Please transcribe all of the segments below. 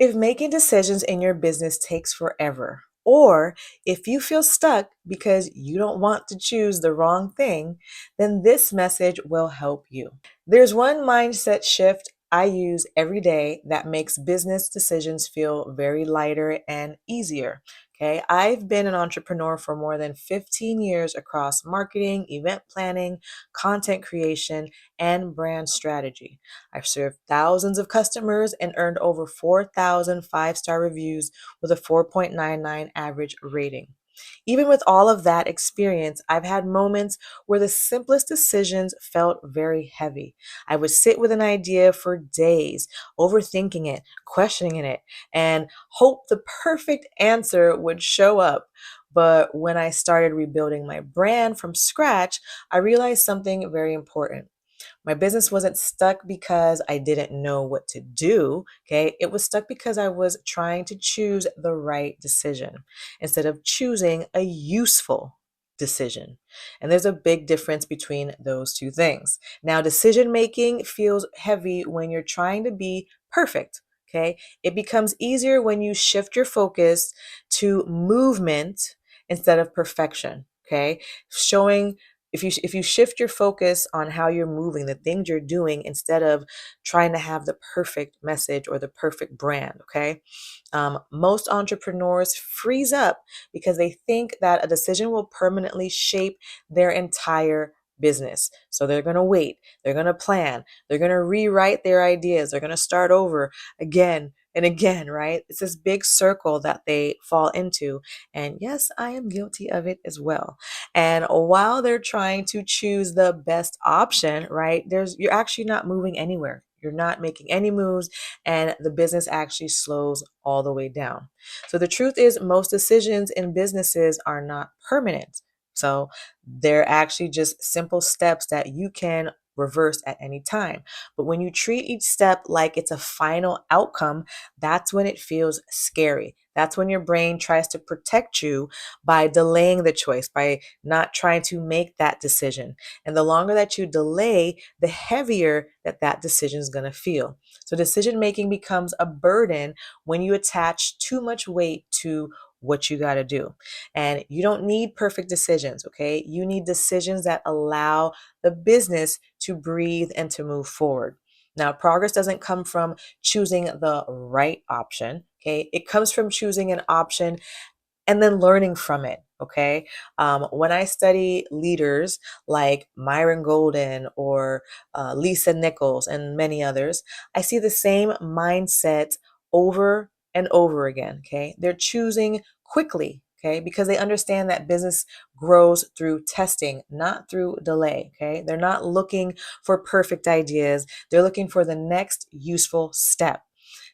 If making decisions in your business takes forever, or if you feel stuck because you don't want to choose the wrong thing, then this message will help you. There's one mindset shift I use every day that makes business decisions feel very lighter and easier. Okay, I've been an entrepreneur for more than 15 years across marketing, event planning, content creation, and brand strategy. I've served thousands of customers and earned over 4,000 five-star reviews with a 4.99 average rating. Even with all of that experience, I've had moments where the simplest decisions felt very heavy. I would sit with an idea for days, overthinking it, questioning it, and hope the perfect answer would show up. But when I started rebuilding my brand from scratch, I realized something very important. My business wasn't stuck because I didn't know what to do. Okay. It was stuck because I was trying to choose the right decision instead of choosing a useful decision. And there's a big difference between those two things. Now, decision making feels heavy when you're trying to be perfect. Okay. It becomes easier when you shift your focus to movement instead of perfection. Okay. Showing if you shift your focus on how you're moving, the things you're doing, instead of trying to have the perfect message or the perfect brand, okay? Most entrepreneurs freeze up because they think that a decision will permanently shape their entire business. So they're going to wait, they're going to plan, they're going to rewrite their ideas, they're going to start over again and again, right? It's this big circle that they fall into. And yes, I am guilty of it as well. And while they're trying to choose the best option, right, you're actually not moving anywhere. You're not making any moves, and the business actually slows all the way down. So the truth is, most decisions in businesses are not permanent. So they're actually just simple steps that you can reverse at any time. But when you treat each step like it's a final outcome, that's when it feels scary. That's when your brain tries to protect you by delaying the choice, by not trying to make that decision. And the longer that you delay, the heavier that decision is going to feel. So decision making becomes a burden when you attach too much weight to what you got to do. And you don't need perfect decisions, okay? You need decisions that allow the business to breathe and to move forward. Now, progress doesn't come from choosing the right option, okay? It comes from choosing an option and then learning from it. Okay. When I study leaders like Myron Golden or Lisa Nichols and many others, I see the same mindset over and over again. Okay. They're choosing quickly. Okay. Because they understand that business grows through testing, not through delay. Okay. They're not looking for perfect ideas. They're looking for the next useful step.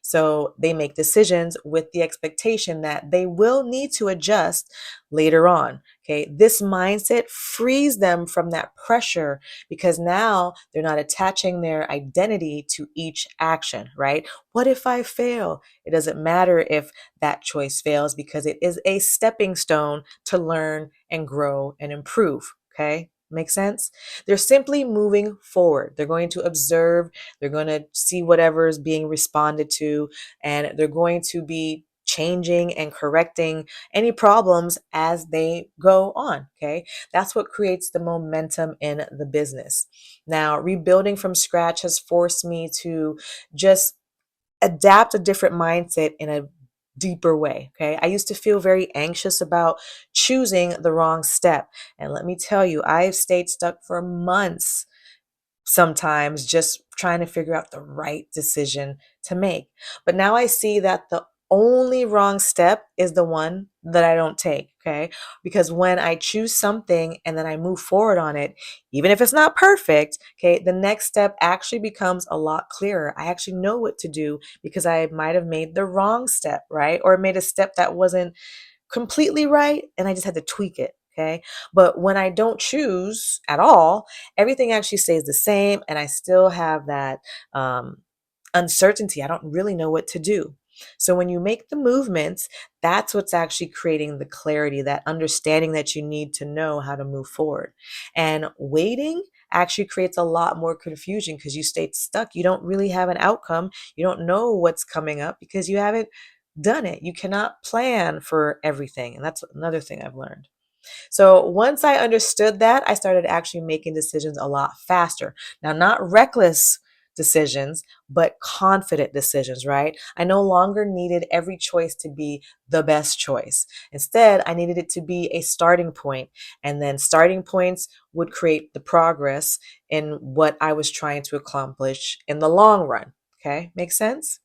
So they make decisions with the expectation that they will need to adjust later on. Okay. This mindset frees them from that pressure because now they're not attaching their identity to each action, right? What if I fail? It doesn't matter if that choice fails because it is a stepping stone to learn and grow and improve. Okay. Make sense? They're simply moving forward. They're going to observe, they're going to see whatever is being responded to, and they're going to be changing and correcting any problems as they go on. Okay. That's what creates the momentum in the business. Now, rebuilding from scratch has forced me to just adapt a different mindset in a deeper way. Okay. I used to feel very anxious about choosing the wrong step. And let me tell you, I've stayed stuck for months sometimes just trying to figure out the right decision to make. But now I see that the only wrong step is the one that I don't take, okay? Because when I choose something and then I move forward on it, even if it's not perfect, okay, the next step actually becomes a lot clearer. I actually know what to do because I might have made the wrong step, right? Or made a step that wasn't completely right and I just had to tweak it. Okay. But when I don't choose at all, everything actually stays the same and I still have that uncertainty. I don't really know what to do. So when you make the movements, that's what's actually creating the clarity, that understanding that you need to know how to move forward. And waiting actually creates a lot more confusion because you stayed stuck. You don't really have an outcome. You don't know what's coming up because you haven't done it. You cannot plan for everything. And that's another thing I've learned. So once I understood that, I started actually making decisions a lot faster. Now, not reckless decisions, but confident decisions, right? I no longer needed every choice to be the best choice. Instead, I needed it to be a starting point, and then starting points would create the progress in what I was trying to accomplish in the long run. Okay, make sense?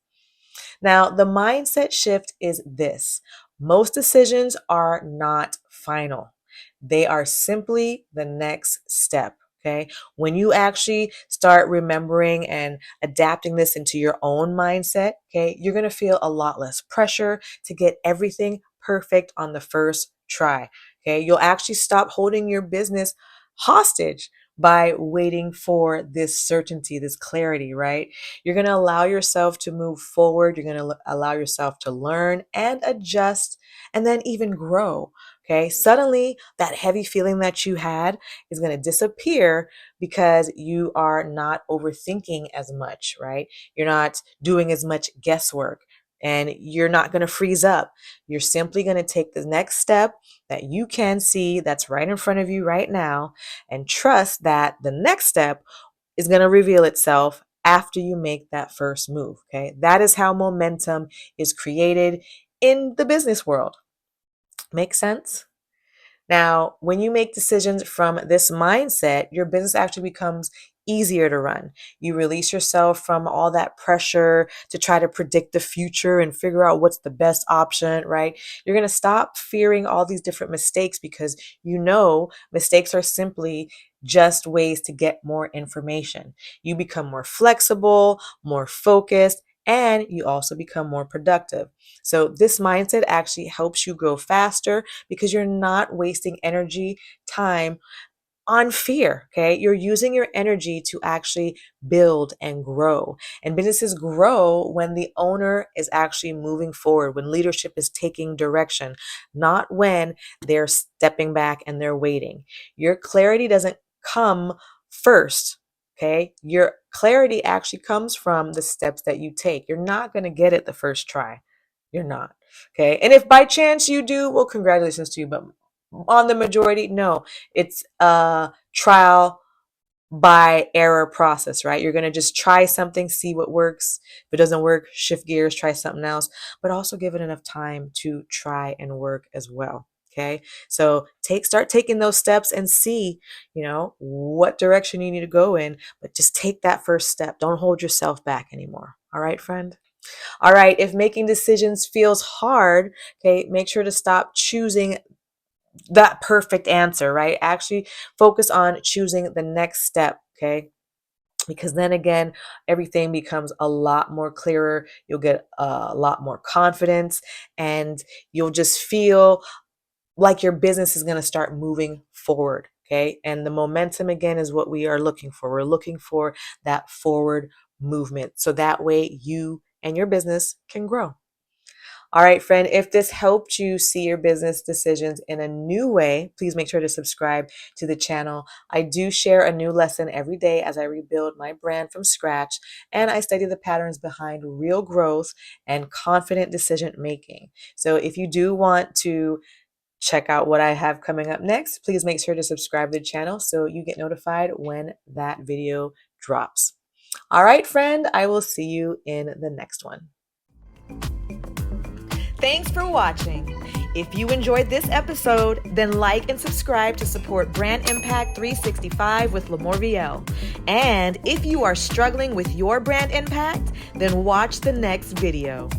Now, the mindset shift is this: most decisions are not final, they are simply the next step. Okay. When you actually start remembering and adapting this into your own mindset, okay, you're going to feel a lot less pressure to get everything perfect on the first try. Okay. You'll actually stop holding your business hostage by waiting for this certainty, this clarity, right? You're going to allow yourself to move forward. You're going to allow yourself to learn and adjust and then even grow. Okay. Suddenly, that heavy feeling that you had is going to disappear because you are not overthinking as much, right? You're not doing as much guesswork and you're not going to freeze up. You're simply going to take the next step that you can see that's right in front of you right now and trust that the next step is going to reveal itself after you make that first move. Okay. That is how momentum is created in the business world. Make sense? Now, when you make decisions from this mindset, your business actually becomes easier to run. You release yourself from all that pressure to try to predict the future and figure out what's the best option, right? You're going to stop fearing all these different mistakes because you know mistakes are simply just ways to get more information. You become more flexible, more focused, and you also become more productive. So this mindset actually helps you grow faster because you're not wasting energy, time on fear. Okay. You're using your energy to actually build and grow. And businesses grow when the owner is actually moving forward, when leadership is taking direction, not when they're stepping back and they're waiting. Your clarity doesn't come first. Okay. Your clarity actually comes from the steps that you take. You're not going to get it the first try. You're not. Okay. And if by chance you do, well, congratulations to you. But on the majority, no, it's a trial by error process, right? You're going to just try something, see what works. If it doesn't work, shift gears, try something else, but also give it enough time to try and work as well. Okay. So start taking those steps and see, what direction you need to go in, but just take that first step. Don't hold yourself back anymore. All right, friend. All right. If making decisions feels hard, okay, make sure to stop choosing that perfect answer, right? Actually focus on choosing the next step, okay? Because then again, everything becomes a lot more clearer. You'll get a lot more confidence and you'll just feel like your business is going to start moving forward, okay? And the momentum again is what we are looking for. We're looking for that forward movement so that way you and your business can grow. All right, friend, if this helped you see your business decisions in a new way, please make sure to subscribe to the channel. I do share a new lesson every day as I rebuild my brand from scratch, and I study the patterns behind real growth and confident decision making. So if you do want to check out what I have coming up next, please make sure to subscribe to the channel so you get notified when that video drops. All right, friend, I will see you in the next one. Thanks for watching. If you enjoyed this episode, then like and subscribe to support Brand Impact 365 with LaMorvielle. And if you are struggling with your brand impact, then watch the next video.